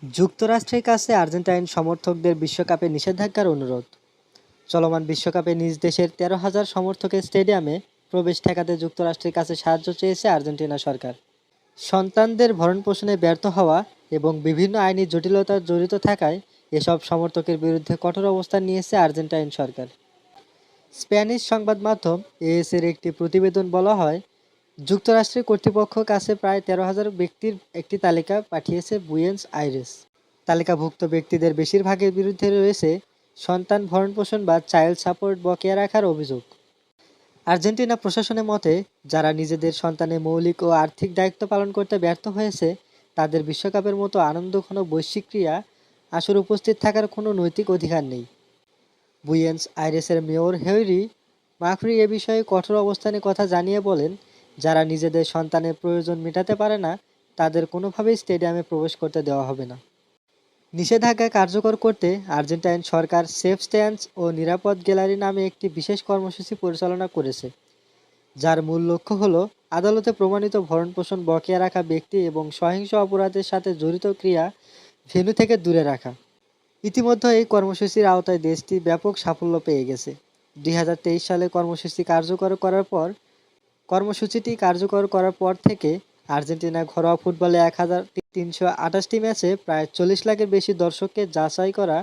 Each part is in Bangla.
যুক্তরাষ্ট্রের কাছে আর্জেন্টাইন সমর্থকদের বিশ্বকাপে নিষেধাজ্ঞার অনুরোধ। চলমান বিশ্বকাপে নিজ দেশের ১৩,০০০ সমর্থকের স্টেডিয়ামে প্রবেশ ঠেকাতে যুক্তরাষ্ট্রের কাছে সাহায্য চেয়েছে আর্জেন্টিনা সরকার। সন্তানদের ভরণপোষণে ব্যর্থ হওয়া এবং বিভিন্ন আইনি জটিলতা জড়িত থাকায় এসব সমর্থকের বিরুদ্ধে কঠোর অবস্থান নিয়েছে আর্জেন্টাইন সরকার। স্প্যানিশ সংবাদ মাধ্যম এএস-এর একটি প্রতিবেদন বলা হয়, যুক্তরাষ্ট্রের কর্তৃপক্ষ কাছে প্রায় ১৩,০০০ ব্যক্তির একটি তালিকা পাঠিয়েছে বুয়েনোস আইরেস। তালিকাভুক্ত ব্যক্তিদের বেশিরভাগের বিরুদ্ধে রয়েছে সন্তান ভরণপোষণ বা চাইল্ড সাপোর্ট বকেয়া রাখার অভিযোগ। আর্জেন্টিনা প্রশাসনের মতে, যারা নিজেদের সন্তানের মৌলিক ও আর্থিক দায়িত্ব পালন করতে ব্যর্থ হয়েছে, তাদের বিশ্বকাপের মতো আনন্দঘন বৈশ্বিক ক্রীড়া আসরে উপস্থিত থাকার কোনো নৈতিক অধিকার নেই। বুয়েনোস আইরেসের মেয়র হেইরি মাকরি এ বিষয়ে কঠোর অবস্থানের কথা জানিয়ে বলেন, যারা নিজেদের সন্তানের প্রয়োজন মেটাতে পারে না, তাদের কোনোভাবেই স্টেডিয়ামে প্রবেশ করতে দেওয়া হবে না। নিষেধাজ্ঞা কার্যকর করতে আর্জেন্টাইন সরকার সেফ স্ট্যান্ডস ও নিরাপদ গ্যালারি নামে একটি বিশেষ কর্মসূচি পরিচালনা করেছে, যার মূল লক্ষ্য হল আদালতে প্রমাণিত ভরণপোষণ বকেয়া রাখা ব্যক্তি এবং সহিংস অপরাধের সাথে জড়িত ক্রিয়া ভেন্যু থেকে দূরে রাখা। ইতিমধ্যে এই কর্মসূচির আওতায় দেশটি ব্যাপক সাফল্য পেয়ে গেছে। ২০২৩ সালে কর্মসূচিটি কার্যকর করার পর থেকে আর্জেন্টিনা ঘরোয়া ফুটবলে ১,৩২৮টি ম্যাচে প্রায় ৪০ লাখের বেশি দর্শককে যাচাই করা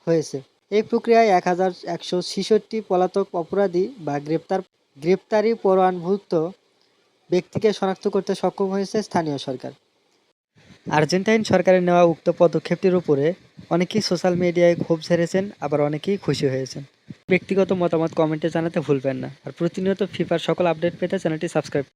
হয়েছে। এই প্রক্রিয়ায় ১,১৬৬ পলাতক অপরাধী বা গ্রেপ্তারি পরোয়ানাভুক্ত ব্যক্তিকে শনাক্ত করতে সক্ষম হয়েছে স্থানীয় সরকার। আর্জেন্টাইন সরকারের নেওয়া উক্ত পদক্ষেপটির উপরে অনেকেই সোশ্যাল মিডিয়ায় ক্ষোভ ঝেড়েছেন, আবার অনেকেই খুশি হয়েছেন। ব্যক্তিগত মতামত কমেন্টে জানাতে ভুলবেন না। আর প্রতিনিয়ত ফিফার সকল আপডেট পেতে চ্যানেলটি সাবস্ক্রাইব